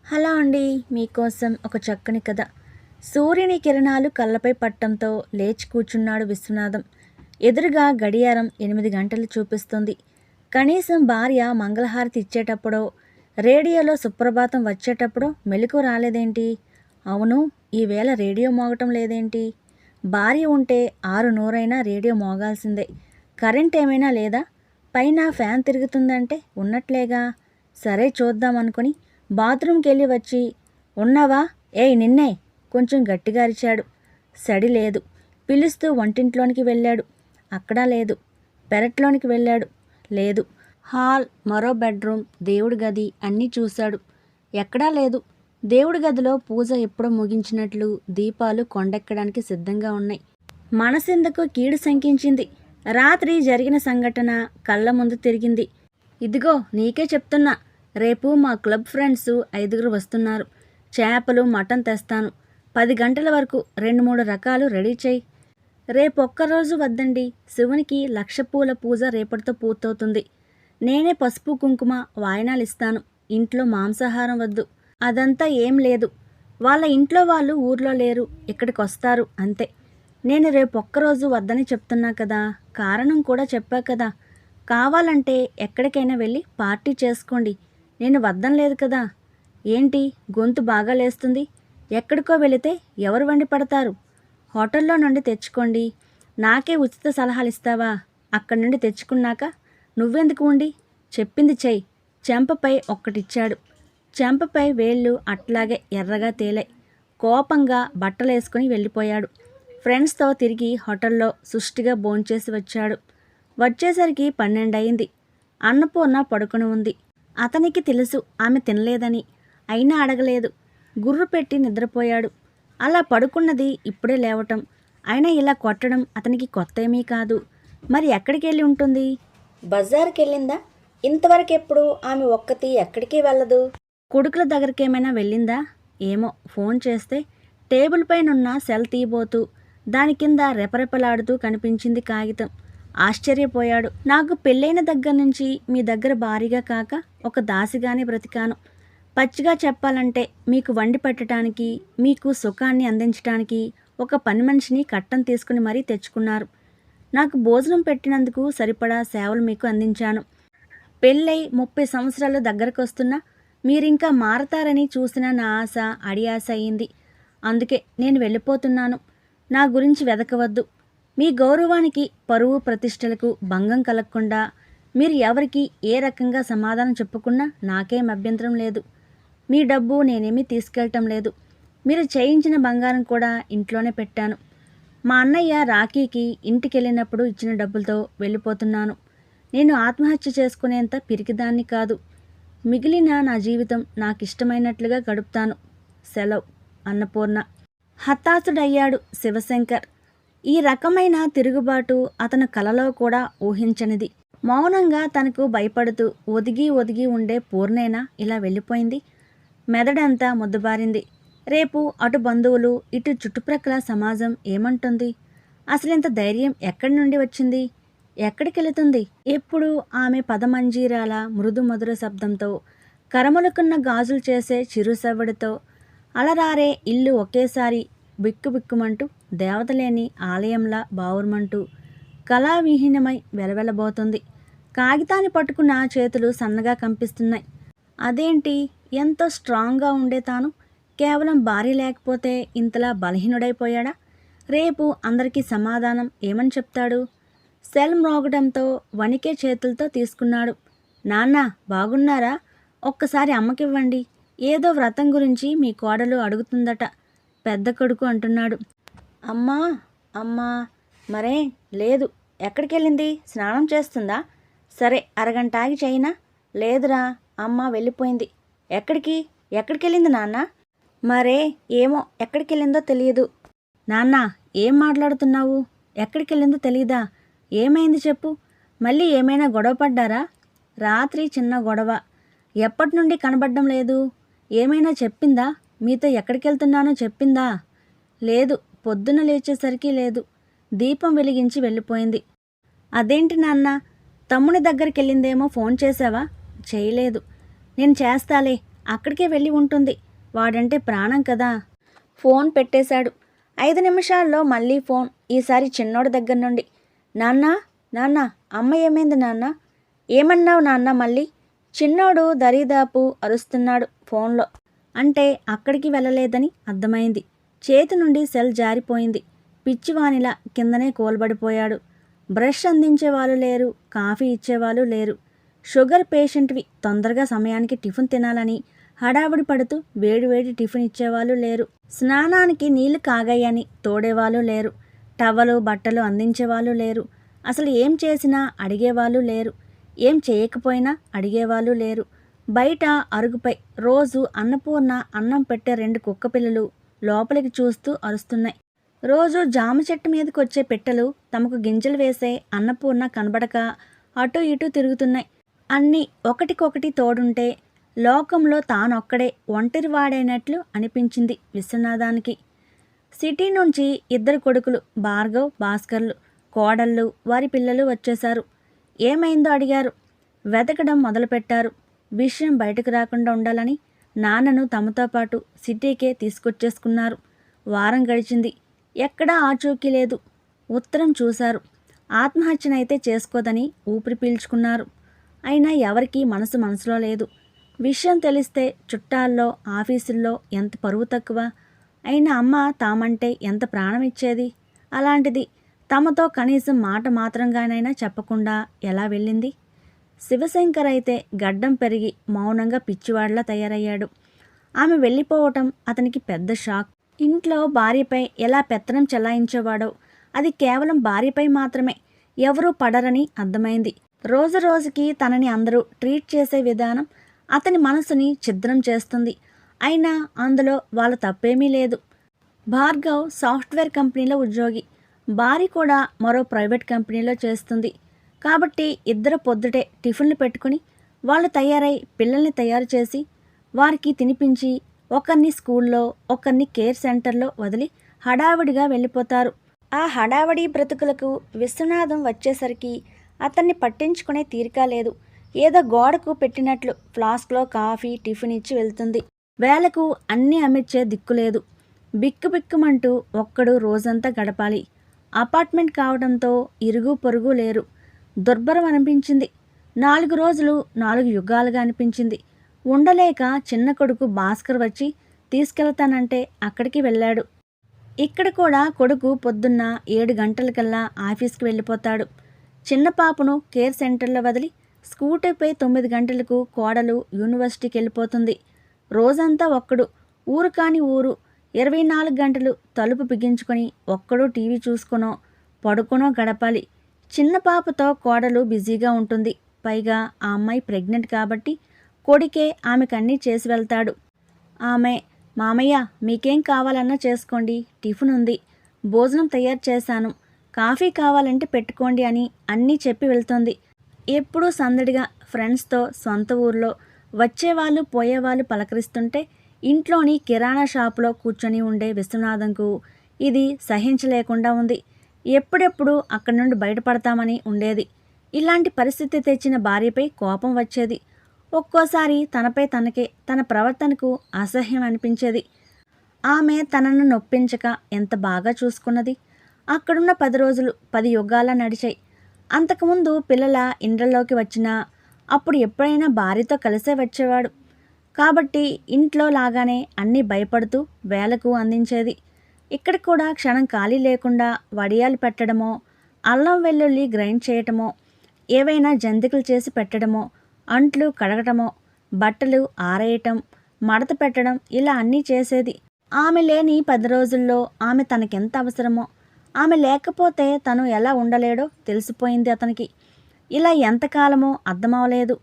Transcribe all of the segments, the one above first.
Hello అండి. మీకోసం ఒక చక్కని కథ. సూర్యుని కిరణాలు కళ్ళపై పట్టంతో లేచి కూర్చున్నాడు విశ్వనాథం. ఎదురుగా గడియారం 8 గంటలు చూపిస్తుంది. కనీసం భార్య మంగళహారతి ఇచ్చేటప్పుడో, రేడియోలో సుప్రభాతం వచ్చేటప్పుడో మెలకువ రాలేదేంటి? అవును, ఈవేళ రేడియో మోగటం లేదేంటి? భార్య ఉంటే 6 రేడియో మోగాల్సిందే. కరెంట్ ఏమైనా లేదా? పైన ఫ్యాన్ తిరుగుతుందంటే ఉన్నట్లేగా. సరే చూద్దామనుకుని బాత్రూంకి వెళ్ళి వచ్చి, ఉన్నావా? ఏయ్ నిన్నే! కొంచెం గట్టిగా అరిచాడు. సడి లేదు. పిలుస్తూ వంటింట్లోనికి వెళ్ళాడు. అక్కడా లేదు. పెరట్లోనికి వెళ్ళాడు. లేదు. హాల్, మరో బెడ్రూమ్, దేవుడి గది అన్నీ చూశాడు. ఎక్కడా లేదు. దేవుడి గదిలో పూజ ఎప్పుడో ముగించినట్లు దీపాలు కొండెక్కడానికి సిద్ధంగా ఉన్నాయి. మనసెందుకు కీడు శంకించింది. రాత్రి జరిగిన సంఘటన కళ్ళ ముందు తిరిగింది. ఇదిగో నీకే చెప్తున్నా, రేపు మా క్లబ్ ఫ్రెండ్స్ 5 వస్తున్నారు. చేపలు, మటన్ తెస్తాను. 10 గంటల వరకు 2-3 రకాలు రెడీ చేయి. రేపొక్కరోజు వద్దండి. శివునికి 1,00,000 పూల పూజ రేపటితో పూర్తవుతుంది. నేనే పసుపు కుంకుమ వాయనాలు ఇస్తాను. ఇంట్లో మాంసాహారం వద్దు. అదంతా ఏం లేదు. వాళ్ళ ఇంట్లో వాళ్ళు ఊర్లో లేరు, ఇక్కడికొస్తారు అంతే. నేను రేపొక్కరోజు వద్దని చెప్తున్నా కదా, కారణం కూడా చెప్పా కదా. కావాలంటే ఎక్కడికైనా వెళ్ళి పార్టీ చేసుకోండి. నేను వద్దం లేదు కదా. ఏంటి గొంతు బాగా లేస్తుంది? ఎక్కడికో వెళితే ఎవరు వండి పడతారు? హోటల్లో నుండి తెచ్చుకోండి. నాకే ఉచిత సలహాలు ఇస్తావా? అక్కడి నుండి తెచ్చుకున్నాక నువ్వెందుకు ఉండి? చెప్పింది చెయ్యి. చెంపపై ఒక్కటిచ్చాడు. చెంపపై వేళ్ళు అట్లాగే ఎర్రగా తేలాయి. కోపంగా బట్టలేసుకుని వెళ్ళిపోయాడు. ఫ్రెండ్స్తో తిరిగి హోటల్లో సుష్టిగా భోంచేసి వచ్చాడు. వచ్చేసరికి 12 అయింది. అన్నపూర్ణ పడుకుని ఉంది. అతనికి తెలుసు ఆమె తినలేదని. అయినా అడగలేదు. గుర్రు పెట్టి నిద్రపోయాడు. అలా పడుకున్నది ఇప్పుడే లేవటం. అయినా ఇలా కొట్టడం అతనికి కొత్త ఏమీ కాదు. మరి ఎక్కడికి వెళ్ళి ఉంటుంది? బజార్కి వెళ్ళిందా? ఇంతవరకెప్పుడు ఆమె ఒక్కతి ఎక్కడికి వెళ్ళదు. కొడుకుల దగ్గరికేమైనా వెళ్ళిందా? ఏమో. ఫోన్ చేస్తే టేబుల్ పైనున్న సెల్ తీయబోతూ దాని కింద రెపరెపలాడుతూ కనిపించింది కాగితం. ఆశ్చర్యపోయాడు. నాకు పెళ్ళైన దగ్గర నుంచి మీ దగ్గర భారీగా కాక ఒక దాసిగానే బ్రతికాను. పచ్చిగా చెప్పాలంటే మీకు వండి పెట్టడానికి, మీకు సుఖాన్ని అందించడానికి ఒక పని మనిషిని కట్టం తీసుకుని మరీ తెచ్చుకున్నారు. నాకు భోజనం పెట్టినందుకు సరిపడా సేవలు మీకు అందించాను. పెళ్ళై 30 సంవత్సరాలు దగ్గరకొస్తున్నా మీరింకా మారతారని చూసిన నా ఆశ అడియాస అయింది. అందుకే నేను వెళ్ళిపోతున్నాను. నా గురించి వెదకవద్దు. మీ గౌరవానికి, పరువు ప్రతిష్టలకు భంగం కలగకుండా మీరు ఎవరికి ఏ రకంగా సమాధానం చెప్పుకున్నా నాకేం అభ్యంతరం లేదు. మీ డబ్బు నేనేమీ తీసుకెళ్ళటం లేదు. మీరు చేయించిన బంగారం కూడా ఇంట్లోనే పెట్టాను. మా అన్నయ్య రాఖీకి ఇంటికెళ్ళినప్పుడు ఇచ్చిన డబ్బులతో వెళ్ళిపోతున్నాను. నేను ఆత్మహత్య చేసుకునేంత పిరికిదాన్ని కాదు. మిగిలిన నా జీవితం నాకిష్టమైనట్లుగా గడుపుతాను. సెలవు. అన్నపూర్ణ. హతాశుడయ్యాడు శివశంకర్. ఈ రకమైన తిరుగుబాటు అతను కలలో కూడా ఊహించనిది. మౌనంగా తనకు భయపడుతూ ఒదిగి ఒదిగి ఉండే పూర్ణేనా ఇలా వెళ్ళిపోయింది? మెదడంతా ముద్దబారింది. రేపు అటు బంధువులు, ఇటు చుట్టుప్రక్కల సమాజం ఏమంటుంది? అసలింత ధైర్యం ఎక్కడి నుండి వచ్చింది? ఎక్కడికెళుతుంది? ఎప్పుడు ఆమె పదమంజీరాల మృదు మధుర శబ్దంతో, కరములుకున్న గాజులు చేసే చిరుసవ్వడితో, అలరారే ఇల్లు ఒకేసారి బిక్కుబిక్కుమంటూ దేవతలేని ఆలయంలా బావురుమంటూ కళావిహీనమై వెలవెలబోతుంది. కాగితాన్ని పట్టుకున్న చేతులు సన్నగా కంపిస్తున్నాయి. అదేంటి, ఎంతో స్ట్రాంగ్గా ఉండే తాను కేవలం భార్య లేకపోతే ఇంతలా బలహీనుడైపోయాడా? రేపు అందరికీ సమాధానం ఏమని చెప్తాడు? సెల్ మ్రోగడంతో వణికే చేతులతో తీసుకున్నాడు. నాన్న బాగున్నారా? ఒక్కసారి అమ్మకివ్వండి. ఏదో వ్రతం గురించి మీ కోడలు అడుగుతుందట. పెద్ద కొడుకు అంటున్నాడు. అమ్మా అమ్మా. మరే లేదు. ఎక్కడికెళ్ళింది? స్నానం చేస్తుందా? సరే, అరగంట ఆగి చేయనా? లేదురా, అమ్మ వెళ్ళిపోయింది. ఎక్కడికి? ఎక్కడికెళ్ళింది నాన్న? మరే ఏమో, ఎక్కడికెళ్ళిందో తెలియదు. నాన్న ఏం మాట్లాడుతున్నావు? ఎక్కడికెళ్ళిందో తెలీదా? ఏమైంది చెప్పు. మళ్ళీ ఏమైనా గొడవ పడ్డారా? రాత్రి చిన్న గొడవ. ఎప్పటి నుండి కనబడడం లేదు? ఏమైనా చెప్పిందా? మీతో ఎక్కడికెళ్తున్నానో చెప్పిందా? లేదు. పొద్దున లేచేసరికి లేదు. దీపం వెలిగించి వెళ్ళిపోయింది. అదేంటి నాన్న? తమ్ముని దగ్గరికి వెళ్ళిందేమో ఫోన్ చేశావా? చేయలేదు. నేను చేస్తాలే. అక్కడికే వెళ్ళి ఉంటుంది. వాడంటే ప్రాణం కదా. ఫోన్ పెట్టేశాడు. 5 నిమిషాల్లో మళ్ళీ ఫోన్. ఈసారి చిన్నోడి దగ్గర నుండి. నాన్నా నాన్న, అమ్మ ఏమైంది నాన్న? ఏమన్నావు నాన్న మళ్ళీ? చిన్నోడు దరిదాపు అరుస్తున్నాడు ఫోన్లో. అంటే అక్కడికి వెళ్ళలేదని అర్థమైంది. చేతి నుండి సెల్ జారిపోయింది. పిచ్చివానిలా కిందనే కోల్బడిపోయాడు. బ్రష్ అందించేవాళ్ళు లేరు, కాఫీ ఇచ్చేవాళ్ళు లేరు. షుగర్ పేషెంట్వి, తొందరగా సమయానికి టిఫిన్ తినాలని హడావుడి పడుతూ వేడివేడి టిఫిన్ ఇచ్చేవాళ్ళు లేరు. స్నానానికి నీళ్లు కాగాయని తోడేవాళ్ళు లేరు. టవలు బట్టలు అందించేవాళ్ళు లేరు. అసలు ఏం చేసినా అడిగేవాళ్ళు లేరు. ఏం చేయకపోయినా అడిగేవాళ్ళు లేరు. బయట అరుగుపై రోజు అన్నపూర్ణ అన్నం పెట్టే 2 కుక్కపిల్లలు లోపలికి చూస్తూ అరుస్తున్నాయి. రోజు జామ చెట్టు మీదకి వచ్చే పిట్టలు తమకు గింజలు వేసే అన్నపూర్ణ కనబడక అటు ఇటు తిరుగుతున్నాయి. అన్నీ ఒకటికొకటి తోడుంటే లోకంలో తానొక్కడే ఒంటరివాడైనట్లు అనిపించింది విశ్వనాథానికి. సిటీ నుంచి 2 కొడుకులు భార్గవ్, భాస్కర్లు, కోడళ్ళు, వారి పిల్లలు వచ్చేశారు. ఏమైందో అడిగారు. వెతకడం మొదలుపెట్టారు. విషయం బయటకు రాకుండా ఉండాలని నాన్నను తమతో పాటు సిటీకే తీసుకొచ్చేసుకున్నారు. వారం గడిచింది. ఎక్కడా ఆచూకీ లేదు. ఉత్తరం చూశారు. ఆత్మహత్యనైతే చేసుకోదని ఊపిరి పీల్చుకున్నారు. అయినా ఎవరికీ మనసులో లేదు. విషయం తెలిస్తే చుట్టాల్లో, ఆఫీసుల్లో ఎంత పరువు తక్కువ. అయినా అమ్మ తామంటే ఎంత ప్రాణం ఇచ్చేది. అలాంటిది తమతో కనీసం మాట మాత్రంగానైనా చెప్పకుండా ఎలా వెళ్ళింది? శివశంకర్ అయితే గడ్డం పెరిగి మౌనంగా పిచ్చివాడిలా తయారయ్యాడు. ఆమె వెళ్ళిపోవటం అతనికి పెద్ద షాక్. ఇంట్లో భార్యపై ఎలా పెత్తనం చెలాయించేవాడో అది కేవలం భార్యపై మాత్రమే, ఎవరూ పడరని అర్థమైంది. రోజు రోజుకి తనని అందరూ ట్రీట్ చేసే విధానం అతని మనసుని ఛిద్రం చేస్తుంది. అయినా అందులో వాళ్ళ తప్పేమీ లేదు. భార్గవ్ సాఫ్ట్వేర్ కంపెనీలో ఉద్యోగి, భార్య కూడా మరో ప్రైవేట్ కంపెనీలో చేస్తుంది. కాబట్టి ఇద్దరు పొద్దుటే టిఫిన్లు పెట్టుకుని వాళ్ళు తయారై పిల్లల్ని తయారు చేసి వారికి తినిపించి ఒకరిని స్కూల్లో, ఒకరిని కేర్ సెంటర్లో వదిలి హడావిడిగా వెళ్ళిపోతారు. ఆ హడావిడి బ్రతుకులకు విశ్వనాథం వచ్చేసరికి అతన్ని పట్టించుకునే తీరిక లేదు. ఏదో గోడకు పెట్టినట్లు ఫ్లాస్క్లో కాఫీ, టిఫిన్ ఇచ్చి వెళ్తుంది. వేళకు అన్నీ అమిర్చే దిక్కులేదు. బిక్కుబిక్కుమంటూ ఒక్కడు రోజంతా గడపాలి. అపార్ట్మెంట్ కావడంతో ఇరుగు పొరుగు లేరు. దుర్భరం అనిపించింది. 4 రోజులు 4 యుగాలుగా అనిపించింది. ఉండలేక చిన్న కొడుకు భాస్కర్ వచ్చి తీసుకెళ్తానంటే అక్కడికి వెళ్ళాడు. ఇక్కడ కూడా కొడుకు పొద్దున్న 7 గంటలకల్లా ఆఫీస్కి వెళ్ళిపోతాడు. చిన్న పాపను కేర్ సెంటర్లో వదిలి స్కూటీపై 9 గంటలకు కోడలు యూనివర్సిటీకి వెళ్ళిపోతుంది. రోజంతా ఒక్కడు, ఊరు కాని ఊరు, 24 గంటలు తలుపు బిగించుకొని ఒక్కడూ టీవీ చూసుకొనో పడుకొనో గడపాలి. చిన్న పాపతో కోడలు బిజీగా ఉంటుంది. పైగా ఆ అమ్మాయి ప్రెగ్నెంట్ కాబట్టి కొడుకే ఆమెకన్నీ చేసి వెళ్తాడు. ఆమె, మామయ్య మీకేం కావాలన్నా చేసుకోండి, టిఫిన్ ఉంది, భోజనం తయారు చేశాను, కాఫీ కావాలంటే పెట్టుకోండి అని అన్నీ చెప్పి వెళ్తోంది. ఎప్పుడూ సందడిగా ఫ్రెండ్స్తో సొంత ఊర్లో వచ్చేవాళ్ళు పోయేవాళ్ళు పలకరిస్తుంటే ఇంట్లోని కిరాణా షాపులో కూర్చొని ఉండే విశ్వనాథంకు ఇది సహించలేకుండా ఉంది. ఎప్పుడెప్పుడు అక్కడి నుండి బయటపడతామని ఉండేది. ఇలాంటి పరిస్థితి తెచ్చిన భార్యపై కోపం వచ్చేది. ఒక్కోసారి తనపై తనకే, తన ప్రవర్తనకు అసహ్యం అనిపించేది. ఆమె తనను నొప్పించక ఎంత బాగా చూసుకున్నది. అక్కడున్న 10 రోజులు 10 యుగాల నడిచాయి. అంతకుముందు పిల్లల ఇండ్లలోకి వచ్చినా అప్పుడు ఎప్పుడైనా భార్యతో కలిసే వచ్చేవాడు. కాబట్టి ఇంట్లో లాగానే అన్నీ భయపడుతూ వేలకు అందించేది. ఇక్కడ కూడా క్షణం ఖాళీ లేకుండా వడియాలు పెట్టడమో, అల్లం వెల్లుల్లి గ్రైండ్ చేయటమో, ఏవైనా జంతికలు చేసి పెట్టడమో, అంట్లు కడగటమో, బట్టలు ఆరేయటం, మడత పెట్టడం, ఇలా అన్నీ చేసేది. ఆమె లేని 10 రోజుల్లో ఆమె తనకెంత అవసరమో, ఆమె లేకపోతే తను ఎలా ఉండలేడో తెలిసిపోయింది అతనికి. ఇలా ఎంతకాలమో అర్థమవలేదు.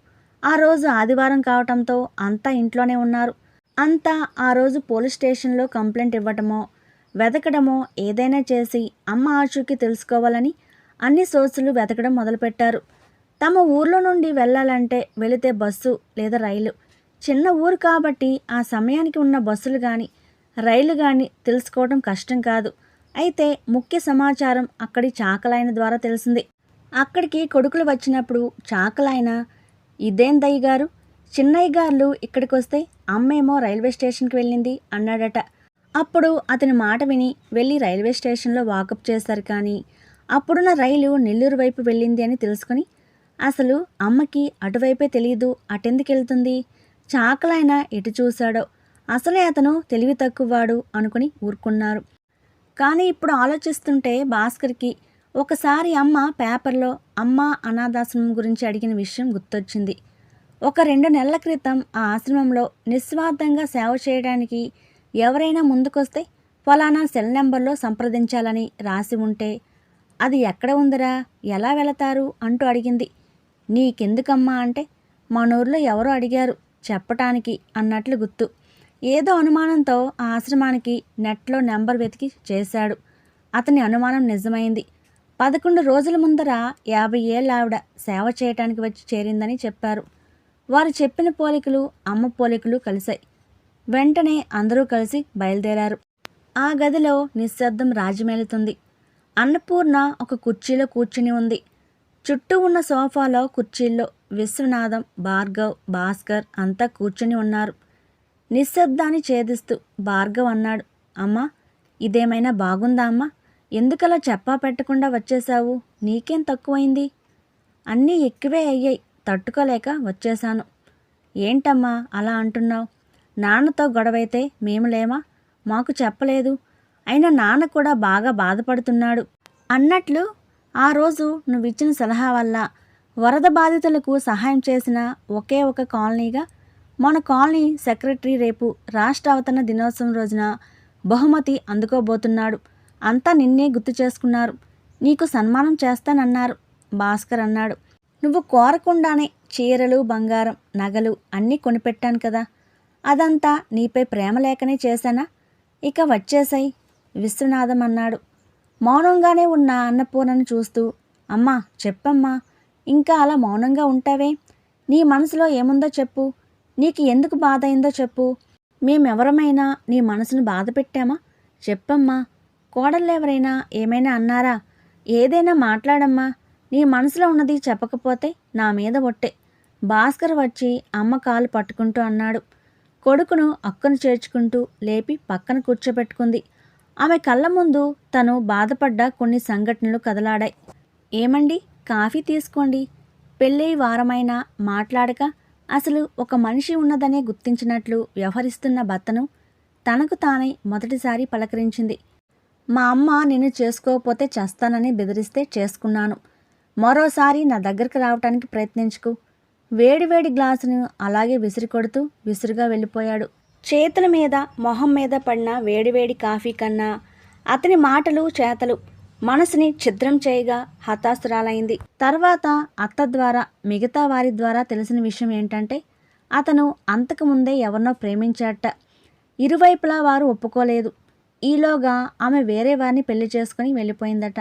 ఆ రోజు ఆదివారం కావటంతో అంతా ఇంట్లోనే ఉన్నారు. అంతా ఆ రోజు పోలీస్ స్టేషన్లో కంప్లైంట్ ఇవ్వటమో, వెతకడమో ఏదైనా చేసి అమ్మ ఆచూకీ తెలుసుకోవాలని అన్ని సోర్సులు వెతకడం మొదలుపెట్టారు. తమ ఊర్లో నుండి వెళ్ళాలంటే వెళితే బస్సు లేదా రైలు. చిన్న ఊరు కాబట్టి ఆ సమయానికి ఉన్న బస్సులు కానీ రైలు కానీ తెలుసుకోవడం కష్టం కాదు. అయితే ముఖ్య సమాచారం అక్కడి చాకలాయన ద్వారా తెలిసింది. అక్కడికి కొడుకులు వచ్చినప్పుడు చాకలాయన, ఇదేం దయ్య గారు, చిన్నయ్య గారు ఇక్కడికి వస్తే అమ్మేమో రైల్వే స్టేషన్కి వెళ్ళింది అన్నాడట. అప్పుడు అతని మాట విని వెళ్ళి రైల్వే స్టేషన్లో వాకప్ చేశారు. కానీ అప్పుడున్న రైలు నెల్లూరు వైపు వెళ్ళింది అని తెలుసుకుని అసలు అమ్మకి అటువైపే తెలియదు, అటెందుకు వెళ్తుంది, చాకలైనా ఎటు చూశాడో, అసలే అతను తెలివి తక్కువవాడు అనుకుని ఊరుకున్నారు. కానీ ఇప్పుడు ఆలోచిస్తుంటే భాస్కర్కి ఒకసారి అమ్మ పేపర్లో అమ్మ అనాథాశ్రమం గురించి అడిగిన విషయం గుర్తొచ్చింది. ఒక 2 నెలల క్రితం ఆ ఆశ్రమంలో నిస్వార్థంగా సేవ చేయడానికి ఎవరైనా ముందుకొస్తే ఫలానా సెల్ నెంబర్లో సంప్రదించాలని రాసి ఉంటే అది ఎక్కడ ఉందిరా, ఎలా వెళతారు అంటూ అడిగింది. నీకెందుకమ్మా అంటే మనూర్లో ఎవరో అడిగారు చెప్పటానికి అన్నట్లు గుర్తు. ఏదో అనుమానంతో ఆ ఆశ్రమానికి నెట్లో నెంబర్ వెతికి చేశాడు. అతని అనుమానం నిజమైంది. 11 రోజుల ముందర 50 ఏళ్ళ ఆవిడ సేవ చేయటానికి వచ్చి చేరిందని చెప్పారు. వారు చెప్పిన పోలికలు అమ్మ పోలికలు కలిశాయి. వెంటనే అందరూ కలిసి బయలుదేరారు. ఆ గదిలో నిశ్శబ్దం రాజ్యమేలుతుంది. అన్నపూర్ణ ఒక కుర్చీలో కూర్చుని ఉంది. చుట్టూ ఉన్న సోఫాలో కుర్చీల్లో విశ్వనాథం, భార్గవ్, భాస్కర్ అంతా కూర్చుని ఉన్నారు. నిశ్శబ్దాన్ని ఛేదిస్తూ భార్గవ్ అన్నాడు, అమ్మా ఇదేమైనా బాగుందా అమ్మా, ఎందుకలా చెప్పా పెట్టకుండా వచ్చేశావు, నీకేం తక్కువైంది? అన్నీ ఎక్కువే అయ్యాయి, తట్టుకోలేక వచ్చేశాను. ఏంటమ్మా అలా అంటున్నావు? నాన్నతో గొడవైతే మేము లేమా, మాకు చెప్పలేదు, అయినా నాన్న కూడా బాగా బాధపడుతున్నాడు. అన్నట్లు ఆ రోజు నువ్విచ్చిన సలహా వల్ల వరద బాధితులకు సహాయం చేసిన ఒకే ఒక కాలనీగా మన కాలనీ సెక్రటరీ రేపు రాష్ట్ర అవతరణ దినోత్సవం రోజున బహుమతి అందుకోబోతున్నాడు. అంతా నిన్నే గుర్తు చేసుకున్నారు, నీకు సన్మానం చేస్తానన్నారు. భాస్కర్ అన్నాడు, నువ్వు కోరకుండానే చీరలు, బంగారం, నగలు అన్నీ కొనిపెట్టాను కదా, అదంతా నీపై ప్రేమ లేకనే చేశానా? ఇక వచ్చేసాయి. విశ్వనాథం అన్నాడు. మౌనంగానే ఉన్న అన్నపూర్ణను చూస్తూ, అమ్మా చెప్పమ్మా, ఇంకా అలా మౌనంగా ఉంటావే, నీ మనసులో ఏముందో చెప్పు, నీకు ఎందుకు బాధ అయిందో చెప్పు, మేమెవరమైనా నీ మనసును బాధ పెట్టామా? చెప్పమ్మా, కోడళ్ళెవరైనా ఏమైనా అన్నారా? ఏదైనా మాట్లాడమ్మా, నీ మనసులో ఉన్నది చెప్పకపోతే నా మీద ఒట్టే. భాస్కర్ వచ్చి అమ్మ కాలు పట్టుకుంటూ అన్నాడు. కొడుకును అక్కను చేర్చుకుంటూ లేపి పక్కన కూర్చోబెట్టుకుంది. ఆమె కళ్ళ ముందు తను బాధపడ్డ కొన్ని సంఘటనలు కదలాడాయి. ఏమండి, కాఫీ తీసుకోండి. పెళ్ళై వారమైనా మాట్లాడక అసలు ఒక మనిషి ఉన్నదనే గుర్తించినట్లు వ్యవహరిస్తున్న భర్తను తనకు తానే మొదటిసారి పలకరించింది. మా అమ్మ నిన్ను చేసుకోకపోతే చేస్తానని బెదిరిస్తే చేసుకున్నాను, మరోసారి నా దగ్గరికి రావటానికి ప్రయత్నించుకు. వేడివేడి గ్లాసును అలాగే విసిరి కొడుతూ విసురుగా వెళ్ళిపోయాడు. చేతుల మీద మొహం మీద పడిన వేడివేడి కాఫీ కన్నా అతని మాటలు చేతలు మనసుని ఛిద్రం చేయగా హతాశురాలైంది. తర్వాత అత్త ద్వారా మిగతా వారి ద్వారా తెలిసిన విషయం ఏంటంటే అతను అంతకుముందే ఎవరినో ప్రేమించాట. ఇరువైపులా వారు ఒప్పుకోలేదు. ఈలోగా ఆమె వేరే వారిని పెళ్లి చేసుకుని వెళ్ళిపోయిందట.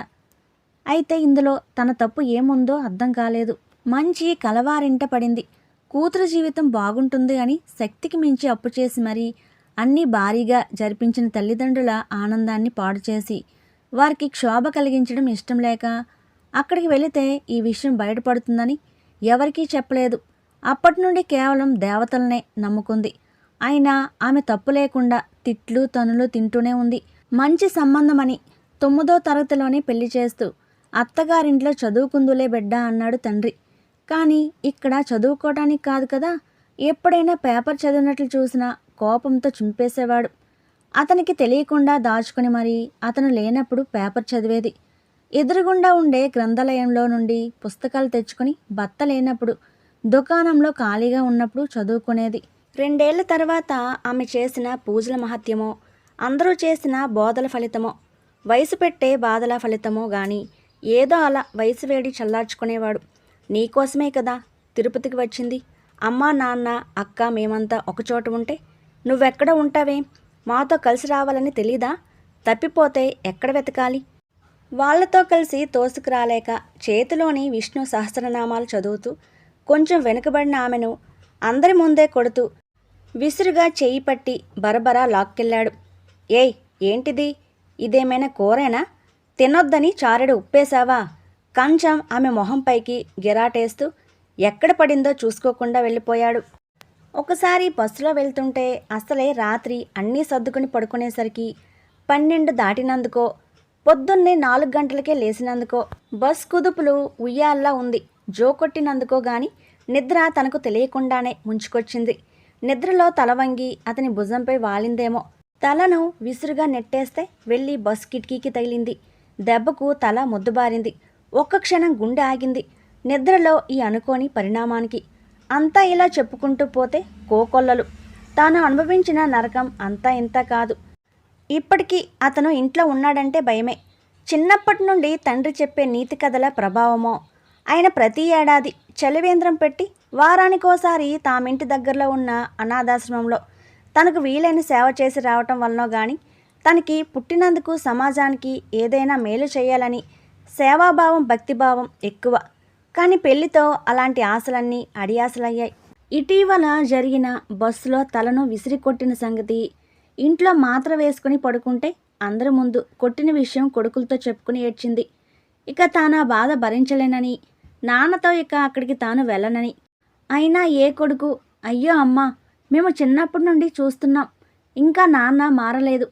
అయితే ఇందులో తన తప్పు ఏముందో అర్థం కాలేదు. మంచి కలవారింట పడింది. కూతురు జీవితం బాగుంటుంది అని శక్తికి మించి అప్పు చేసి మరీ అన్నీ భారీగా జరిపించిన తల్లిదండ్రుల ఆనందాన్ని పాడు చేసి వారికి క్షోభ కలిగించడం ఇష్టం లేక అక్కడికి వెళితే ఈ విషయం బయటపడుతుందని ఎవరికీ చెప్పలేదు. అప్పటి నుండి కేవలం దేవతలనే నమ్ముకుంది. అయినా ఆమె తప్పు లేకుండా తిట్లు తనులు తింటూనే ఉంది. మంచి సంబంధమని 9వ తరగతిలోనే పెళ్లి చేస్తూ అత్తగారింట్లో చదువుకుందులే బిడ్డ అన్నాడు తండ్రి. కానీ ఇక్కడ చదువుకోవటానికి కాదు కదా, ఎప్పుడైనా పేపర్ చదివినట్లు చూసినా కోపంతో చింపేసేవాడు. అతనికి తెలియకుండా దాచుకుని మరీ అతను లేనప్పుడు పేపర్ చదివేది. ఎదురుగుండా ఉండే గ్రంథాలయంలో నుండి పుస్తకాలు తెచ్చుకుని భర్త లేనప్పుడు దుకాణంలో ఖాళీగా ఉన్నప్పుడు చదువుకునేది. 2 ఏళ్ల తర్వాత ఆమె చేసిన పూజల మహత్యమో, అందరూ చేసిన బోధల ఫలితమో, వయసు పెట్టే బాధల ఫలితమో గాని ఏదో అలా వయసు వేడి చల్లార్చుకునేవాడు. నీకోసమే కదా తిరుపతికి వచ్చింది. అమ్మ, నాన్న, అక్క మేమంతా ఒకచోట ఉంటే నువ్వెక్కడ ఉంటావే? మాతో కలిసి రావాలని తెలీదా? తప్పిపోతే ఎక్కడ వెతకాలి? వాళ్లతో కలిసి తోసుకురాలేక చేతిలోని విష్ణు సహస్రనామాలు చదువుతూ కొంచెం వెనుకబడిన ఆమెను అందరి ముందే కొడుతూ విసురుగా చెయ్యి పట్టి బరబరా లాక్కెళ్ళాడు. ఏయ్ ఏంటిది? ఇదేమైనా కూరేనా? తినొద్దని చారెడు ఉప్పేశావా? కంచం ఆమె మొహంపైకి గిరాటేస్తూ ఎక్కడ పడిందో చూసుకోకుండా వెళ్ళిపోయాడు. ఒకసారి బస్సులో వెళ్తుంటే అసలే రాత్రి అన్నీ సర్దుకుని పడుకునేసరికి 12 దాటినందుకో పొద్దున్నే 4 గంటలకే లేచినందుకో బస్ కుదుపులు ఉయ్యాల్లా ఉంది జోకొట్టినందుకో గాని నిద్ర తనకు తెలియకుండానే ముంచుకొచ్చింది. నిద్రలో తల వంగి అతని భుజంపై వాలిందేమో. తలను విసురుగా నెట్టేస్తే వెళ్ళి బస్ కిటికీకి తగిలింది. దెబ్బకు తల మొద్దుబారింది. ఒక్క క్షణం గుండె ఆగింది. నిద్రలో ఈ అనుకోని పరిణామానికి అంతా ఇలా చెప్పుకుంటూ పోతే కోకొల్లలు. తాను అనుభవించిన నరకం అంతా ఇంత కాదు. ఇప్పటికీ అతను ఇంట్లో ఉన్నాడంటే భయమే. చిన్నప్పటి నుండి తండ్రి చెప్పే నీతి కథల ప్రభావమో, ఆయన ప్రతి ఏడాది చలివేంద్రం పెట్టి వారానికోసారి తామింటి దగ్గరలో ఉన్న అనాథాశ్రమంలో తనకు వీలైన సేవ చేసి రావటం వలనో గాని తనకి పుట్టినందుకు సమాజానికి ఏదైనా మేలు చేయాలని సేవాభావం భక్తిభావం ఎక్కువ. కానీ పెళ్లితో అలాంటి ఆశలన్నీ అడియాసలయ్యాయి. ఇటీవల జరిగిన బస్సులో తలను విసిరి కొట్టిన సంగతి ఇంట్లో మాత్ర వేసుకుని పడుకుంటే అందరి ముందు కొట్టిన విషయం కొడుకులతో చెప్పుకుని ఏడ్చింది. ఇక తానా బాధ భరించలేనని, నాన్నతో ఇక అక్కడికి తాను వెళ్ళనని. అయినా ఏ కొడుకు అయ్యో అమ్మా మేము చిన్నప్పటి నుండి చూస్తున్నాం, ఇంకా నాన్న మారలేదు,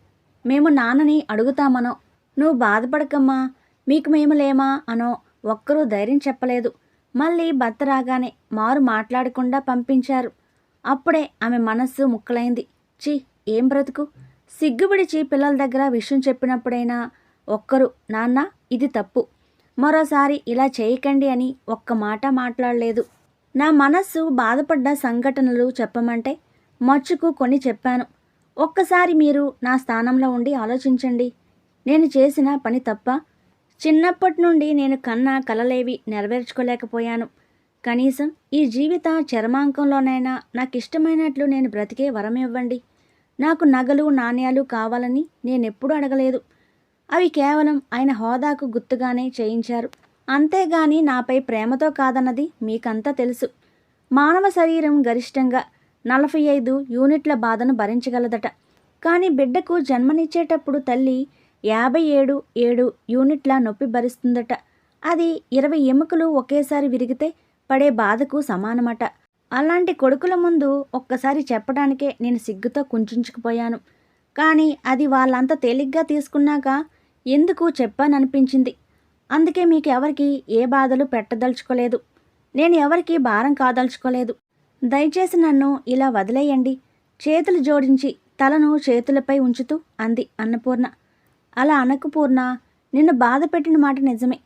మేము నాన్నని అడుగుతామనో, నువ్వు బాధపడకమ్మా మీకు మేము లేమా అనో ఒక్కరూ ధైర్యం చెప్పలేదు. మళ్ళీ భర్త రాగానే మారు మాట్లాడకుండా పంపించారు. అప్పుడే ఆమె మనస్సు ముక్కలైంది. చి ఏం బ్రతుకు. సిగ్గుబిడిచి పిల్లల దగ్గర విషయం చెప్పినప్పుడైనా ఒక్కరు నాన్న ఇది తప్పు, మరోసారి ఇలా చేయకండి అని ఒక్క మాట మాట్లాడలేదు. నా మనస్సు బాధపడ్డ సంఘటనలు చెప్పమంటే మచ్చుకు కొన్ని చెప్పాను. ఒక్కసారి మీరు నా స్థానంలో ఉండి ఆలోచించండి. నేను చేసిన పని తప్ప? చిన్నప్పటి నుండి నేను కన్న కలలేవి నెరవేర్చుకోలేకపోయాను. కనీసం ఈ జీవిత చరమాంకంలోనైనా నాకు ఇష్టమైనట్లు నేను బ్రతికే వరం ఇవ్వండి. నాకు నగలు నాణ్యాలు కావాలని నేనెప్పుడూ అడగలేదు. అవి కేవలం ఆయన హోదాకు గుర్తుగానే చేయించారు. అంతేగాని నాపై ప్రేమతో కాదన్నది మీకంతా తెలుసు. మానవ శరీరం గరిష్టంగా 45 యూనిట్ల బాధను భరించగలదట. కానీ బిడ్డకు జన్మనిచ్చేటప్పుడు తల్లి 57 యూనిట్ల నొప్పి భరిస్తుందట. అది 20 ఎముకలు ఒకేసారి విరిగితే పడే బాధకు సమానమట. అలాంటి కొడుకుల ముందు ఒక్కసారి చెప్పడానికే నేను సిగ్గుతో కుంచుకుపోయాను. కానీ అది వాళ్ళంత తేలిగ్గా తీసుకున్నాక ఎందుకు చెప్పాననిపించింది. అందుకే మీకు ఎవరికి ఏ బాధలు పెట్టదలుచుకోలేదు. నేను ఎవరికి భారం కాదలుచుకోలేదు. దయచేసి నన్ను ఇలా వదిలేయండి. చేతులు జోడించి తలను చేతులపై ఉంచుతూ అంది అన్నపూర్ణ. అలా అనకు పూర్ణ, నిన్ను బాధ పెట్టిన మాట నిజమే.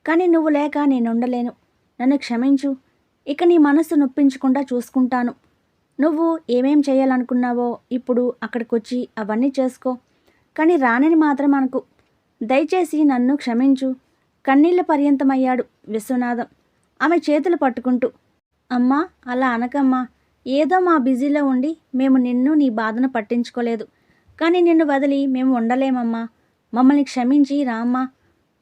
కానీ నువ్వు లేక నేనుండలేను. నన్ను క్షమించు. ఇక నీ మనస్సు నొప్పించకుండా చూసుకుంటాను. నువ్వు ఏమేం చేయాలనుకున్నావో ఇప్పుడు అక్కడికొచ్చి అవన్నీ చేసుకో. కానీ రానని మాత్రం అనకు. దయచేసి నన్ను క్షమించు. కన్నీళ్ల పర్యంతమయ్యాడు విశ్వనాథం ఆమె చేతులు పట్టుకుంటూ. అమ్మా అలా అనకమ్మా. ఏదో మా బిజీలో ఉండి మేము నిన్ను నీ బాధను పట్టించుకోలేదు. కానీ నిన్ను వదిలి మేము ఉండలేమమ్మా. మమ్మల్ని క్షమించి రామ్మా.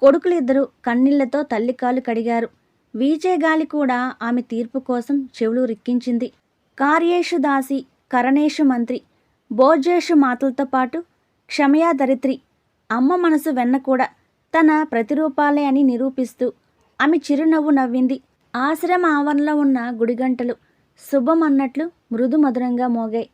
కొడుకులిద్దరూ కన్నీళ్లతో తల్లి కాలు కడిగారు. వీచే గాలి కూడా ఆమె తీర్పు కోసం చెవులు రిక్కించింది. కార్యేషు దాసి కరణేషు మంత్రి భోజేషు మాటలతో పాటు క్షమయా దరిత్రి అమ్మ మనసు వెన్న కూడా తన ప్రతిరూపాలే అని నిరూపిస్తూ ఆమె చిరునవ్వు నవ్వింది. ఆశ్రమ ఆవరణలో ఉన్న గుడిగంటలు శుభం అన్నట్లు మృదు మధురంగా మోగాయి.